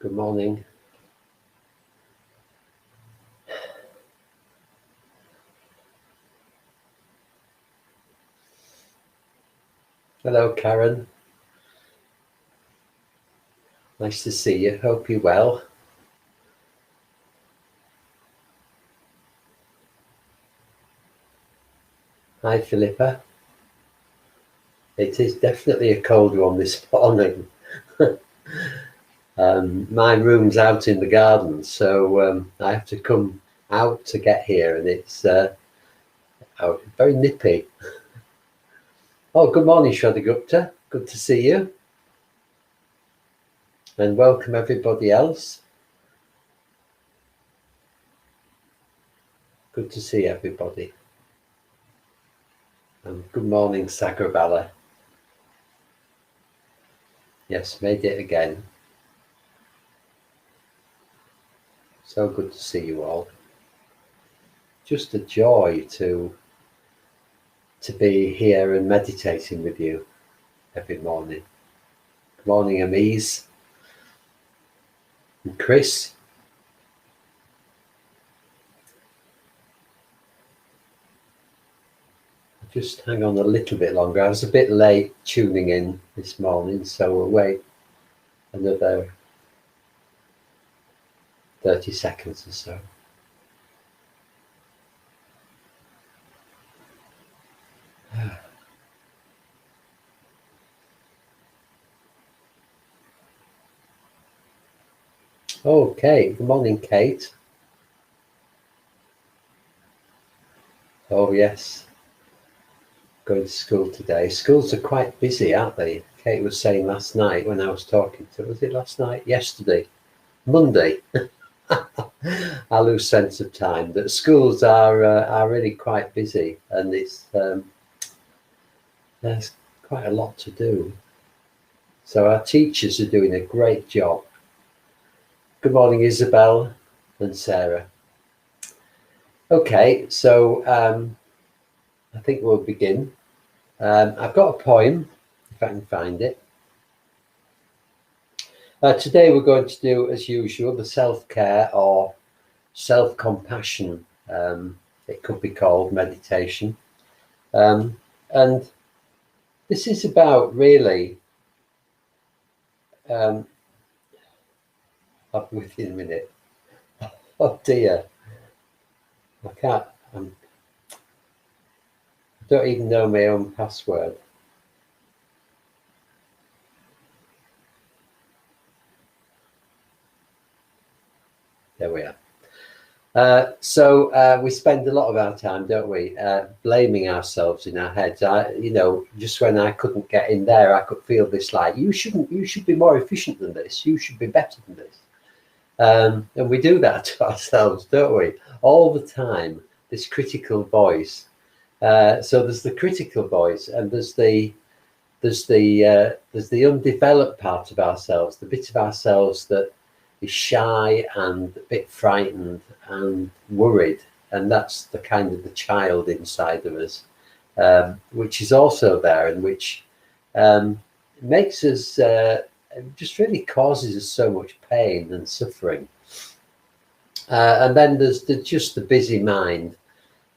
Good morning. Hello, Karen. Nice to see you. Hope you're well. Hi, Philippa. It is definitely a cold one this morning. My room's out in the garden, so I have to come out to get here, and it's very nippy. Oh, good morning, Shraddha Gupta. Good to see you. And welcome everybody else. Good to see everybody. And good morning, Sagrabala. Yes, made it again. So good to see you all. Just a joy to be here and meditating with you every morning. Good morning, Amise and Chris. Just hang on a little bit longer. I was a bit late tuning in this morning, so we'll wait another 30 seconds or so. Okay, good morning, Kate. Oh yes, going to school today. Schools are quite busy, aren't they? Kate was saying last night when I was talking to her, was it last night? Yesterday, Monday. I lose sense of time. That schools are really quite busy, and it's there's quite a lot to do. So our teachers are doing a great job. Good morning, Isabel and Sarah. Okay, so I think we'll begin. I've got a poem, if I can find it. Today we're going to do, as usual, the self-care or self-compassion. It could be called meditation. And this is about really, I'll be with you in a minute. Oh dear, I don't even know my own password. There we are. So we spend a lot of our time, don't we, blaming ourselves in our heads. Just when I couldn't get in there, I could feel this like, you should be more efficient than this. You should be better than this. And we do that to ourselves, don't we? All the time, this critical voice. So there's the critical voice, and there's the undeveloped part of ourselves, the bit of ourselves that is shy and a bit frightened and worried, and that's the kind of the child inside of us, which is also there, and which makes us just really causes us so much pain and suffering. And then there's just the busy mind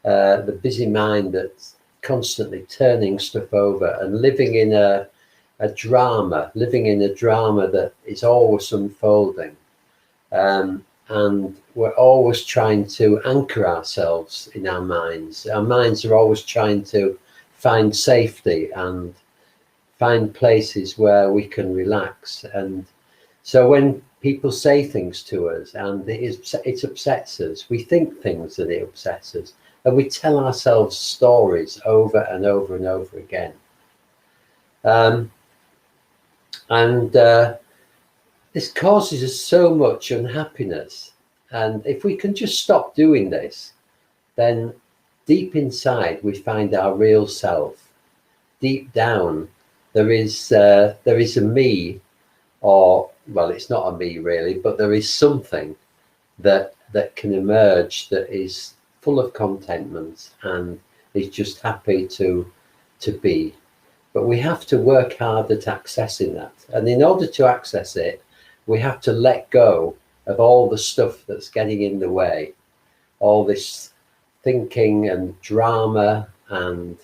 that's constantly turning stuff over and living in a drama that is always unfolding. And we're always trying to anchor ourselves in our minds. Our minds are always trying to find safety and find places where we can relax. And so when people say things to us and it upsets us, we think things and it upsets us, and we tell ourselves stories over and over and over again. This causes us so much unhappiness. And if we can just stop doing this, then deep inside we find our real self. Deep down, there is a me, or well, it's not a me really, but there is something that can emerge that is full of contentment and is just happy to be. But we have to work hard at accessing that. And in order to access it, We have to let go of all the stuff that's getting in the way, all this thinking and drama and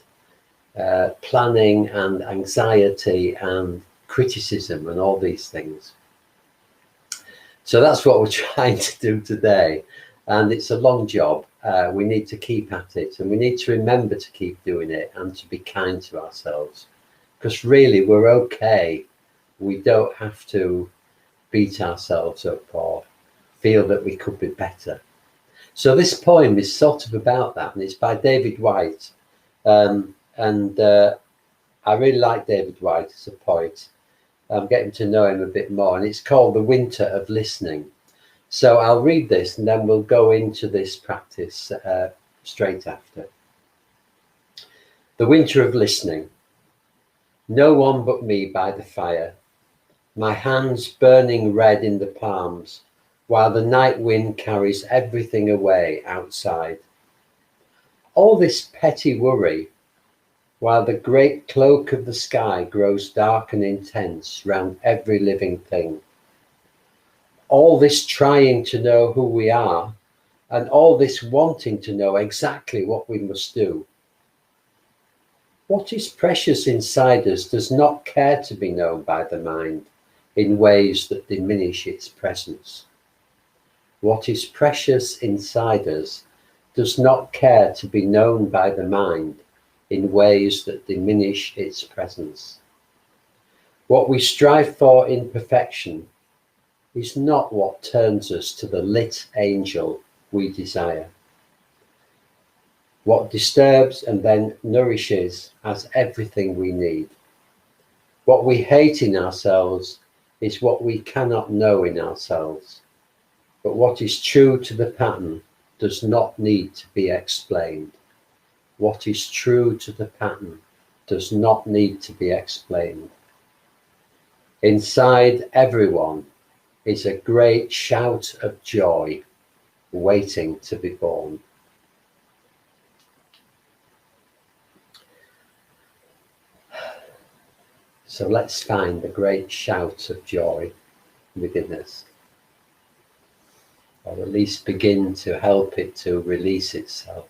planning and anxiety and criticism and all these things. So that's what we're trying to do today, and it's a long job. We need to keep at it, and we need to remember to keep doing it and to be kind to ourselves, because really we're okay. We don't have to beat ourselves up or feel that we could be better. So this poem is sort of about that, and it's by David White. I really like David White as a poet. I'm getting to know him a bit more, and it's called The Winter of Listening. So I'll read this and then we'll go into this practice straight after. The Winter of Listening. No one but me by the fire, my hands burning red in the palms, while the night wind carries everything away outside. All this petty worry, while the great cloak of the sky grows dark and intense round every living thing. All this trying to know who we are, and all this wanting to know exactly what we must do. What is precious inside us does not care to be known by the mind in ways that diminish its presence. What is precious inside us does not care to be known by the mind in ways that diminish its presence. What we strive for in perfection is not what turns us to the lit angel we desire. What disturbs and then nourishes as everything we need. What we hate in ourselves is what we cannot know in ourselves. But what is true to the pattern does not need to be explained. What is true to the pattern does not need to be explained. Inside everyone is a great shout of joy waiting to be born. So let's find the great shout of joy within us, or at least begin to help it to release itself.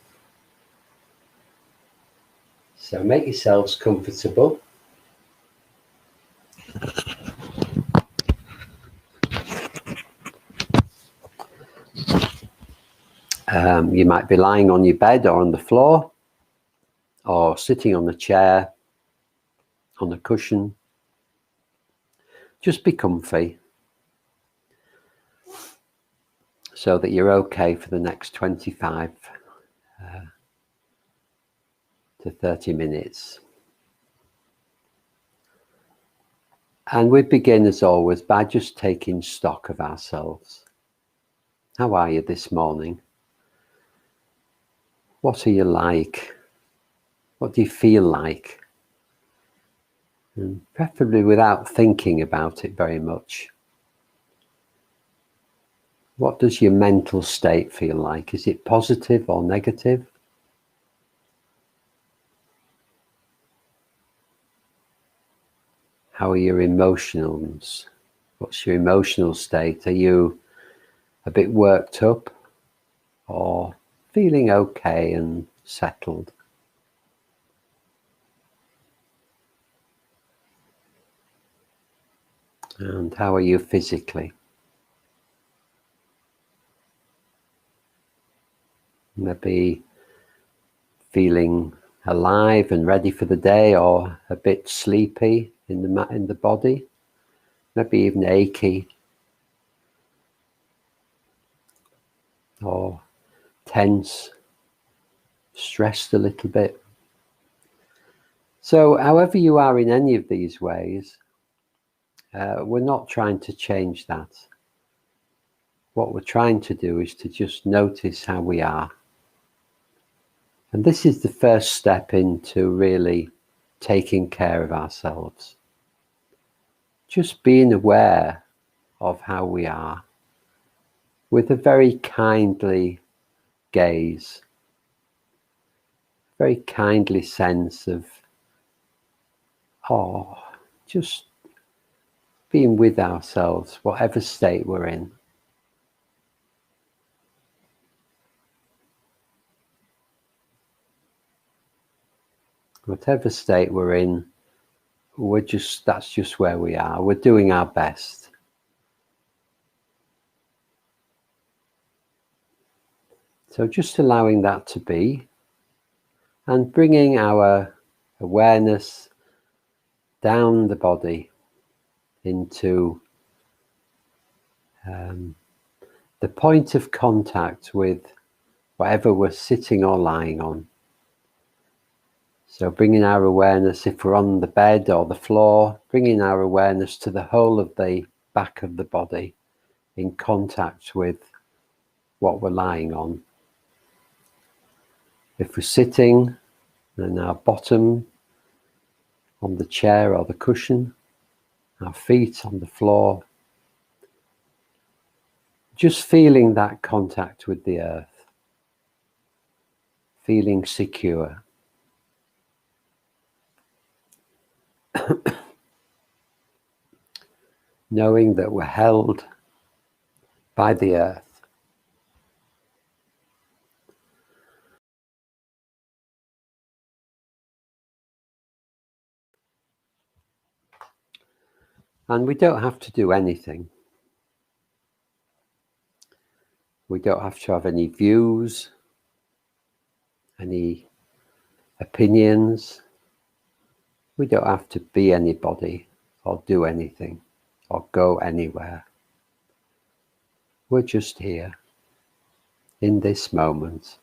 So make yourselves comfortable. You might be lying on your bed or on the floor, or sitting on a chair, on a cushion. Just be comfy so that you're okay for the next 25 to 30 minutes. And we begin, as always, by just taking stock of ourselves. How are you this morning? What are you like? What do you feel like? And preferably without thinking about it very much. What does your mental state feel like? Is it positive or negative? How are your emotions? What's your emotional state? Are you a bit worked up or feeling okay and settled? And how are you physically? Maybe feeling alive and ready for the day, or a bit sleepy in the body, maybe even achy or tense, stressed a little bit. So however you are in any of these ways, we're not trying to change that. What we're trying to do is to just notice how we are. And this is the first step into really taking care of ourselves. Just being aware of how we are with a very kindly gaze, very kindly sense of, just being with ourselves, whatever state we're in. Whatever state we're in, that's just where we are. We're doing our best. So just allowing that to be, and bringing our awareness down the body into the point of contact with whatever we're sitting or lying on. So bringing our awareness, if we're on the bed or the floor, bringing our awareness to the whole of the back of the body in contact with what we're lying on. If we're sitting, then our bottom on the chair or the cushion, our feet on the floor, just feeling that contact with the earth, feeling secure. Knowing that we're held by the earth. And we don't have to do anything. We don't have to have any views, any opinions. We don't have to be anybody or do anything or go anywhere. We're just here in this moment.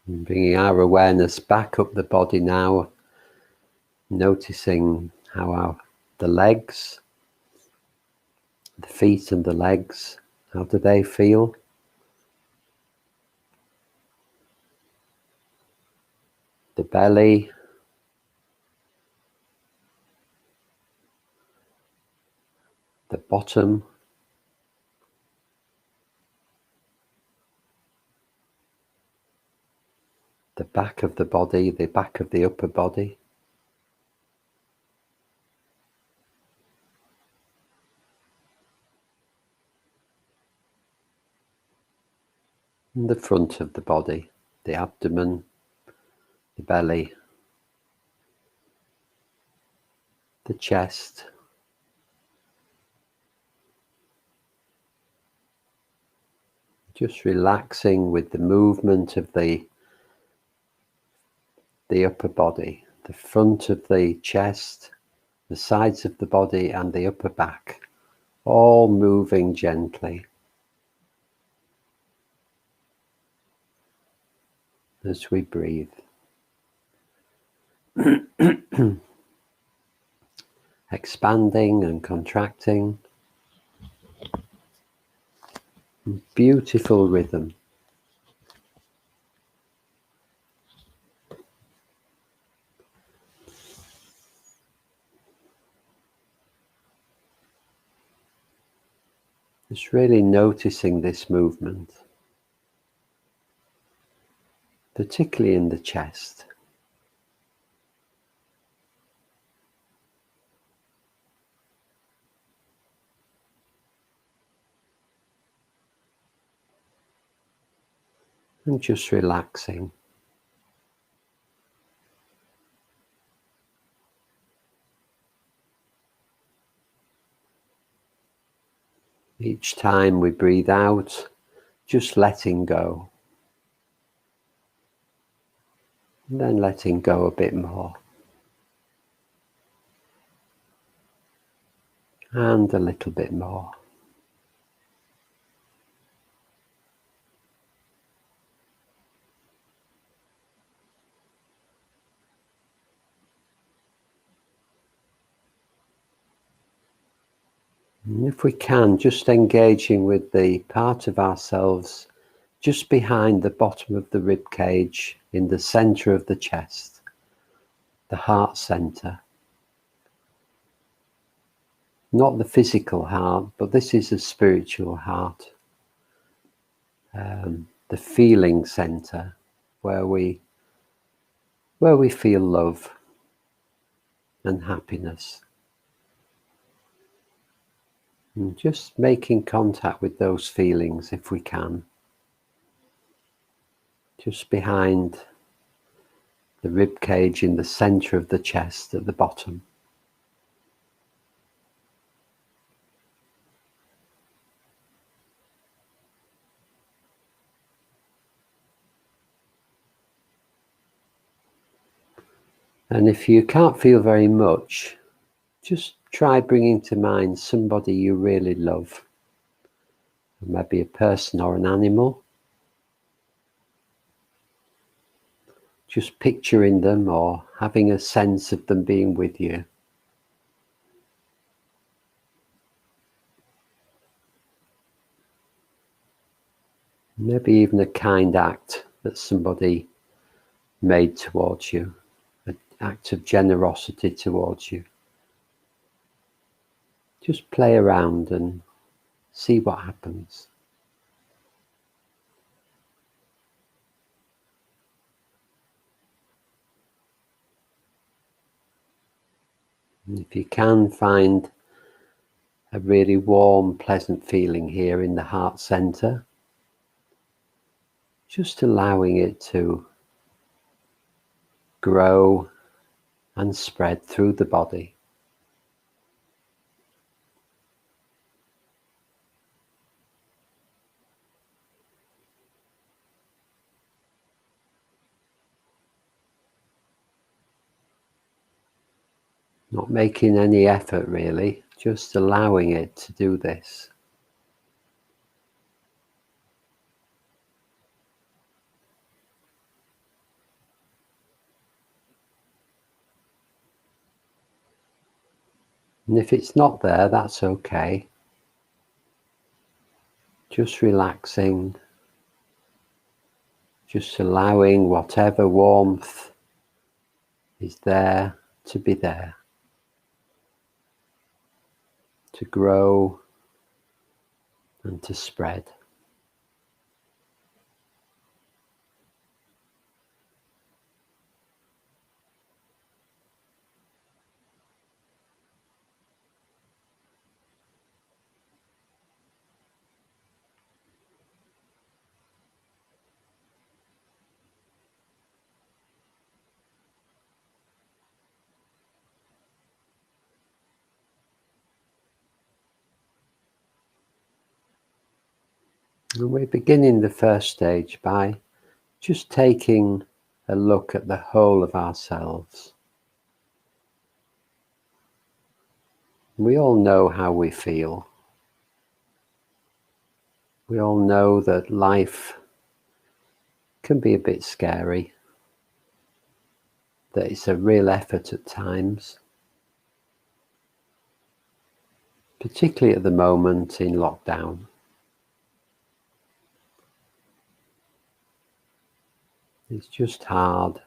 And bringing our awareness back up the body now, noticing how the legs, the feet and the legs, how do they feel? The belly, the bottom, the back of the body, the back of the upper body. And the front of the body, the abdomen, the belly, the chest, just relaxing with the movement of the upper body, the front of the chest, the sides of the body and the upper back, all moving gently as we breathe. Expanding and contracting. Beautiful rhythm. Just really noticing this movement, particularly in the chest. And just relaxing. Each time we breathe out, just letting go. And then letting go a bit more. And a little bit more. And if we can, just engaging with the part of ourselves just behind the bottom of the rib cage in the center of the chest, the heart center. Not the physical heart, but this is a spiritual heart. the feeling centre, where we feel love and happiness. And just making contact with those feelings if we can. Just behind the rib cage in the centre of the chest at the bottom. And if you can't feel very much, just try bringing to mind somebody you really love. Maybe a person or an animal. Just picturing them or having a sense of them being with you. Maybe even a kind act that somebody made towards you, an act of generosity towards you. Just play around and see what happens. And if you can find a really warm, pleasant feeling here in the heart center, just allowing it to grow and spread through the body. Not making any effort really, just allowing it to do this. And if it's not there, that's okay. Just relaxing, just allowing whatever warmth is there to be there, to grow and to spread. And we're beginning the first stage by just taking a look at the whole of ourselves. We all know how we feel. We all know that life can be a bit scary, that it's a real effort at times, particularly at the moment in lockdown. It's just hard.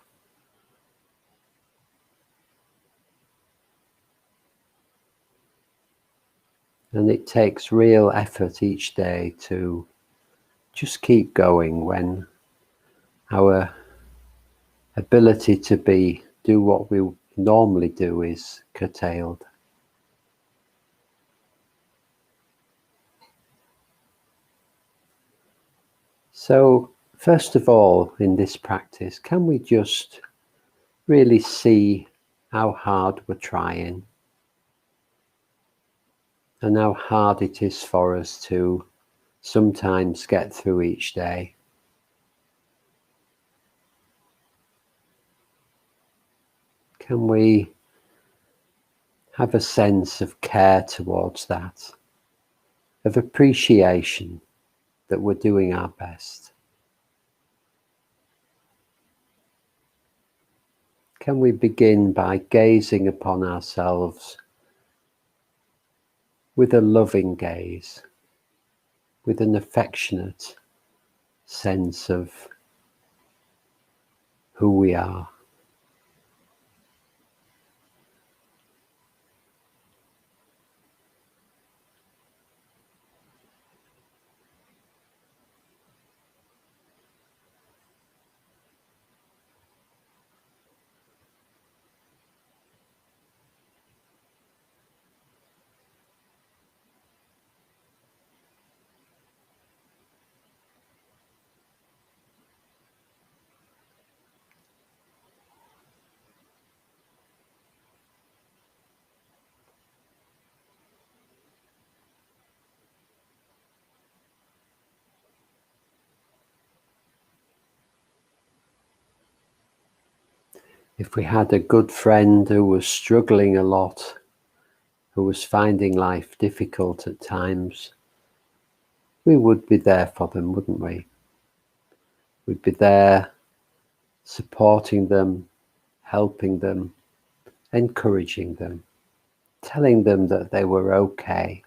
And it takes real effort each day to just keep going when our ability to do what we normally do is curtailed. So, first of all, in this practice, can we just really see how hard we're trying and how hard it is for us to sometimes get through each day? Can we have a sense of care towards that, of appreciation that we're doing our best? Can we begin by gazing upon ourselves with a loving gaze, with an affectionate sense of who we are? If we had a good friend who was struggling a lot, who was finding life difficult at times, we would be there for them, wouldn't we? We'd be there supporting them, helping them, encouraging them, telling them that they were okay.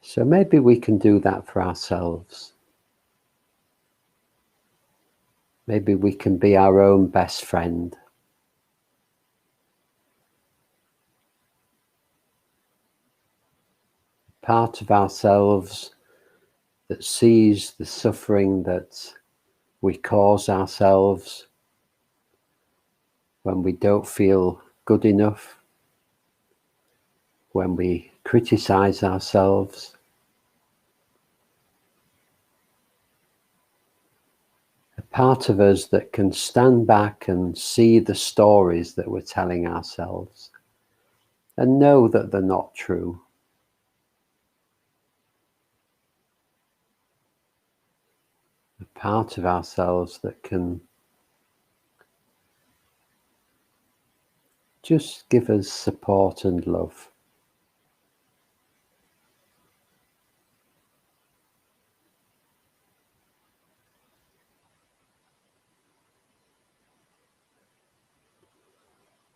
So maybe we can do that for ourselves. Maybe we can be our own best friend. Part of ourselves that sees the suffering that we cause ourselves when we don't feel good enough, when we criticize ourselves. A part of us that can stand back and see the stories that we're telling ourselves and know that they're not true. A part of ourselves that can just give us support and love.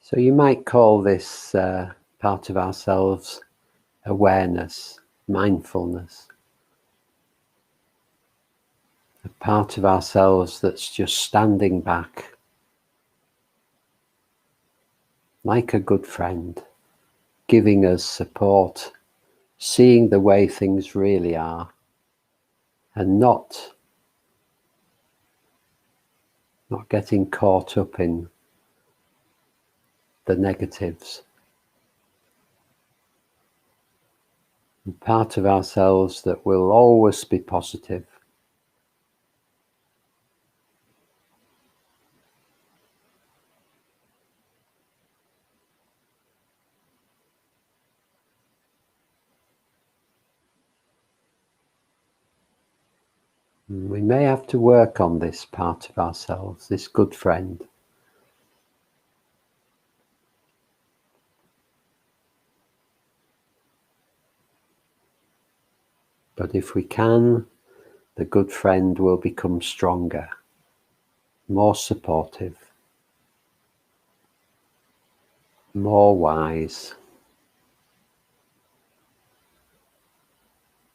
So you might call this part of ourselves awareness, mindfulness. A part of ourselves that's just standing back like a good friend, giving us support, seeing the way things really are, and not getting caught up in the negatives. And part of ourselves that will always be positive. And we may have to work on this part of ourselves, this good friend. But if we can, the good friend will become stronger, more supportive, more wise,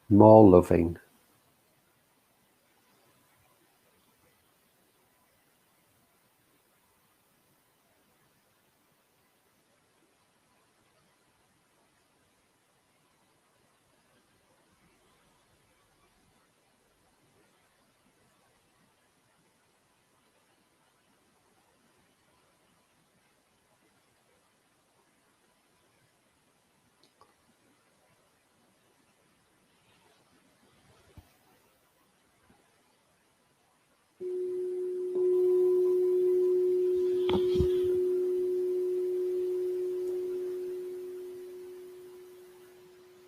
more loving.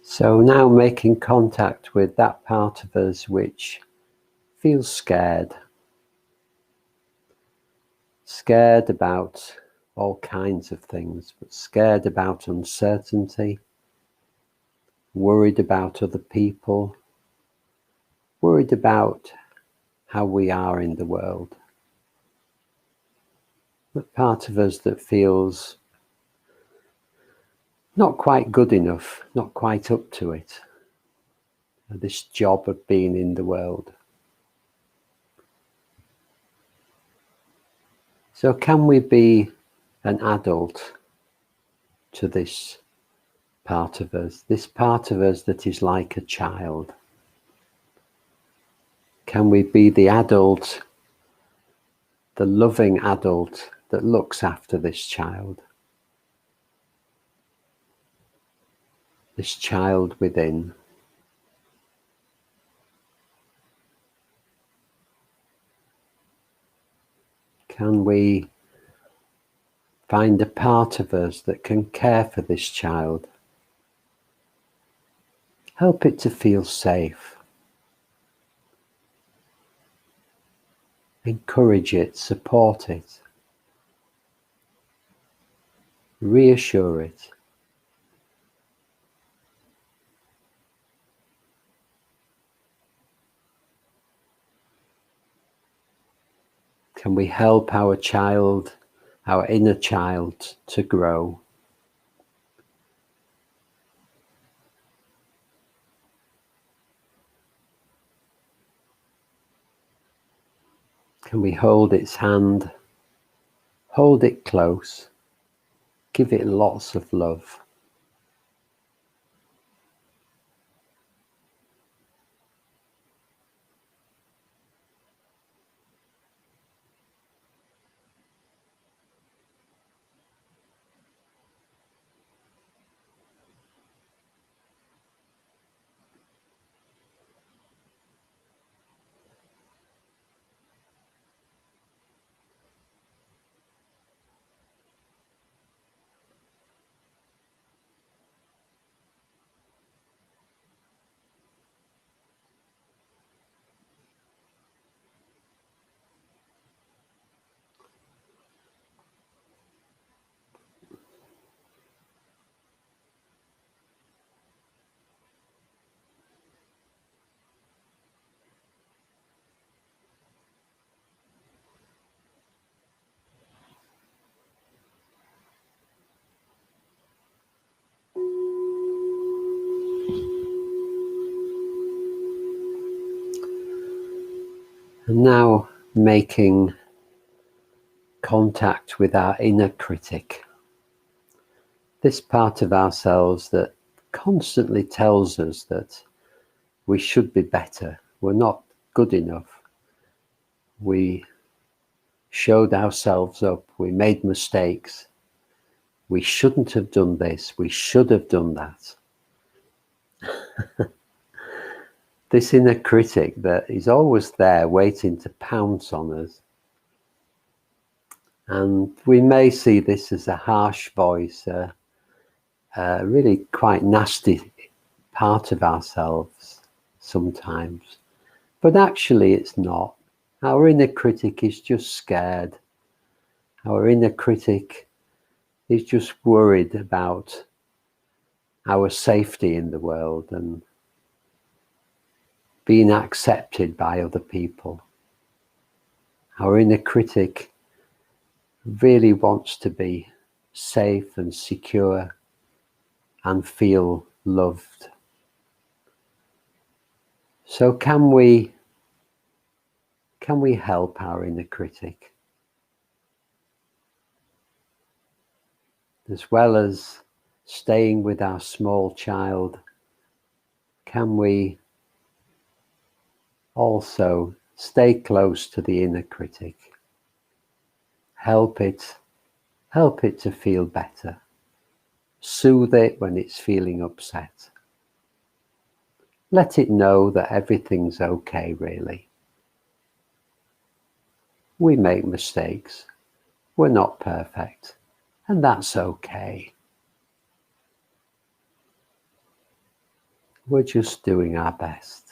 So now making contact with that part of us which feels scared about all kinds of things, but scared about uncertainty, worried about other people, worried about how we are in the world. But part of us that feels not quite good enough, not quite up to it, this job of being in the world. So can we be an adult to this part of us that is like a child? Can we be the adult, the loving adult that looks after this child within? Can we find a part of us that can care for this child? Help it to feel safe. encourage it, support it, reassure it. Can we help our child, our inner child, to grow? Can we hold its hand, hold it close, give it lots of love? And now making contact with our inner critic, this part of ourselves that constantly tells us that we should be better, we're not good enough, we showed ourselves up, we made mistakes, we shouldn't have done this, we should have done that. This inner critic that is always there waiting to pounce on us. And we may see this as a harsh voice, a really quite nasty part of ourselves sometimes. But actually it's not. Our inner critic is just scared. Our inner critic is just worried about our safety in the world and being accepted by other people. Our inner critic really wants to be safe and secure and feel loved. So can we help our inner critic? As well as staying with our small child, can we also stay close to the inner critic? Help it to feel better. Soothe it when it's feeling upset. Let it know that everything's okay, really. We make mistakes. We're not perfect. And that's okay. We're just doing our best.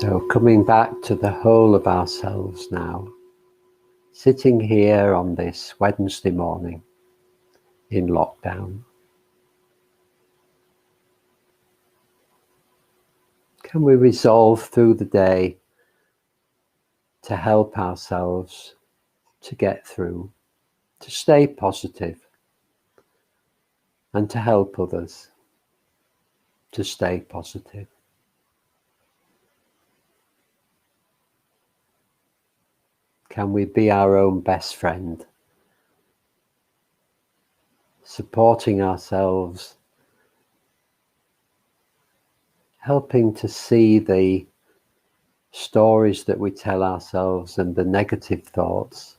So coming back to the whole of ourselves now, sitting here on this Wednesday morning in lockdown, can we resolve through the day to help ourselves to get through, to stay positive, and to help others to stay positive. Can we be our own best friend, supporting ourselves, helping to see the stories that we tell ourselves and the negative thoughts?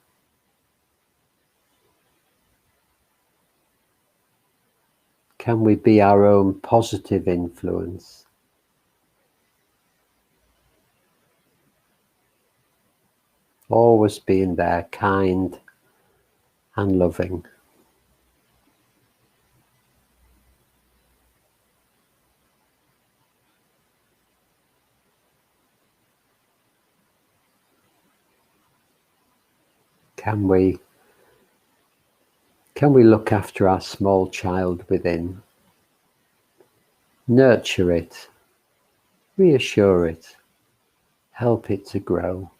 Can we be our own positive influence? Always being there, kind and loving. Can we look after our small child within? Nurture it, reassure it, help it to grow.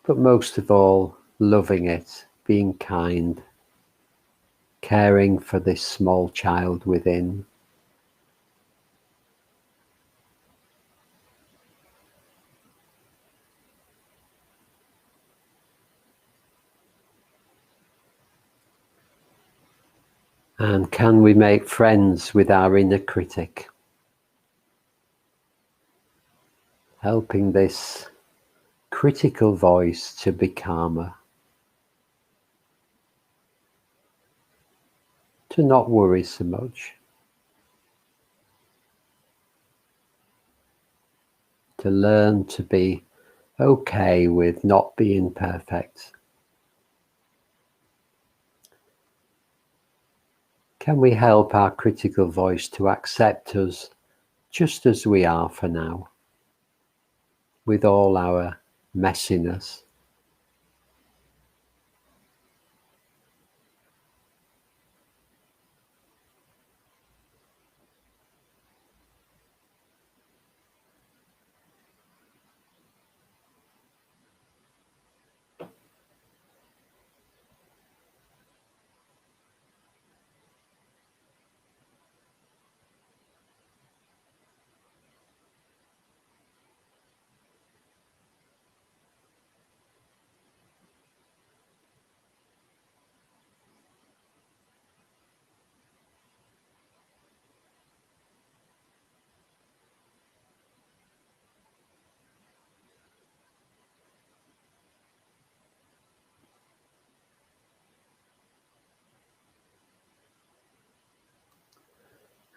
But most of all, loving it, being kind, caring for this small child within. And can we make friends with our inner critic? Helping this critical voice to be calmer, to not worry so much, to learn to be okay with not being perfect. Can we help our critical voice to accept us just as we are for now, with all our messiness?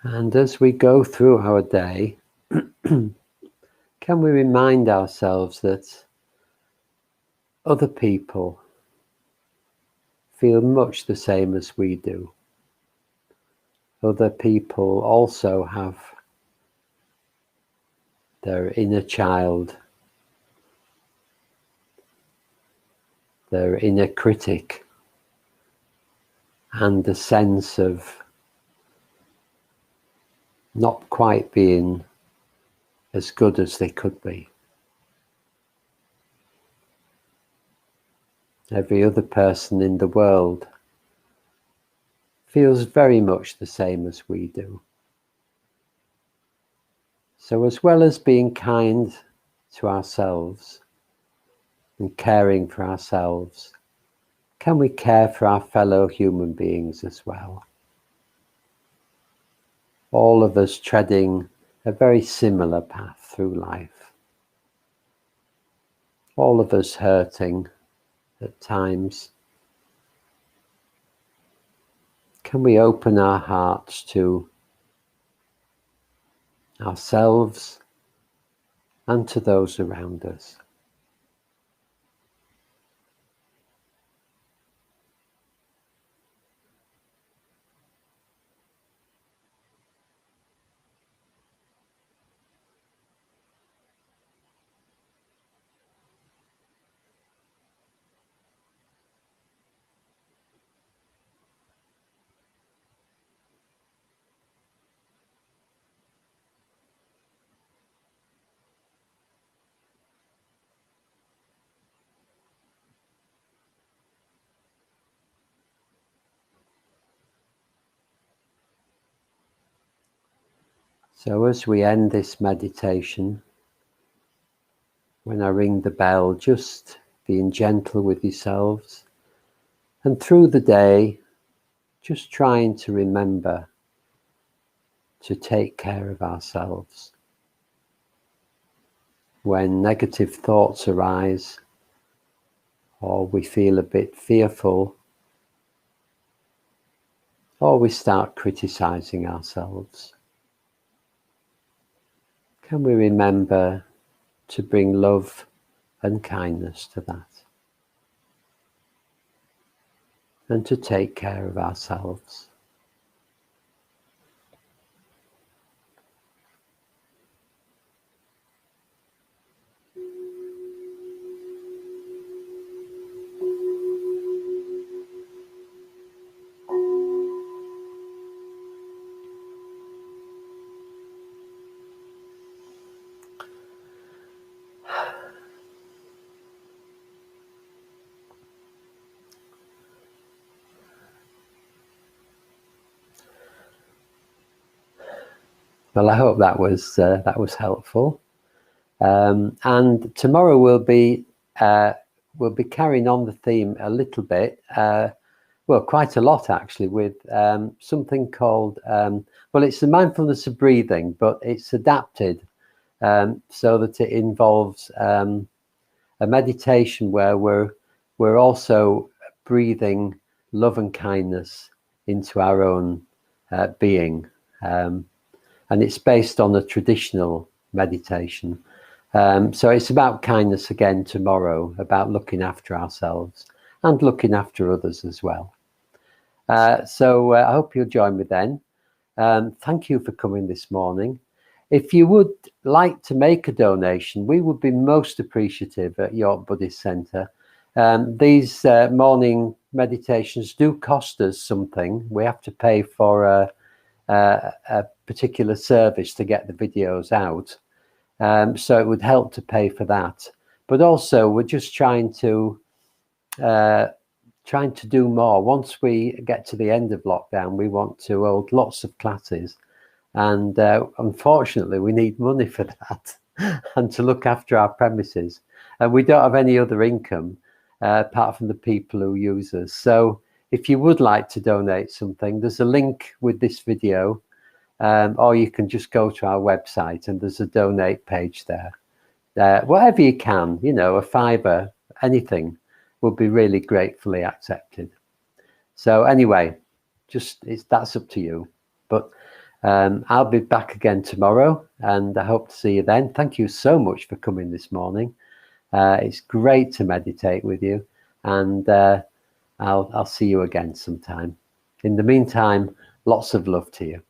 And as we go through our day, can we remind ourselves that other people feel much the same as we do? Other people also have their inner child, their inner critic, and the sense of not quite being as good as they could be. Every other person in the world feels very much the same as we do. So as well as being kind to ourselves and caring for ourselves, can we care for our fellow human beings as well? All of us treading a very similar path through life. All of us hurting at times. Can we open our hearts to ourselves and to those around us? So as we end this meditation, when I ring the bell, just being gentle with yourselves, and through the day, just trying to remember to take care of ourselves. When negative thoughts arise, or we feel a bit fearful, or we start criticizing ourselves, can we remember to bring love and kindness to that, and to take care of ourselves? Well, I hope that was helpful. And tomorrow we'll be carrying on the theme a little bit, well, quite a lot actually, with something called well, it's the mindfulness of breathing, but it's adapted so that it involves a meditation where we're also breathing love and kindness into our own being. And it's based on a traditional meditation. So it's about kindness again tomorrow, about looking after ourselves and looking after others as well. So I hope you'll join me then. Thank you for coming this morning. If you would like to make a donation, we would be most appreciative at York Buddhist Centre. These morning meditations do cost us something. We have to pay for a particular service to get the videos out, so it would help to pay for that. But also we're just trying to do more. Once we get to the end of lockdown, we want to hold lots of classes, and unfortunately we need money for that and to look after our premises, and we don't have any other income apart from the people who use us. So if you would like to donate something, there's a link with this video, or you can just go to our website and there's a donate page there. Whatever you can, you know, a fiver, anything would be really gratefully accepted. So anyway, that's up to you. But I'll be back again tomorrow, and I hope to see you then. Thank you so much for coming this morning. It's great to meditate with you, and I'll see you again sometime. In the meantime, lots of love to you.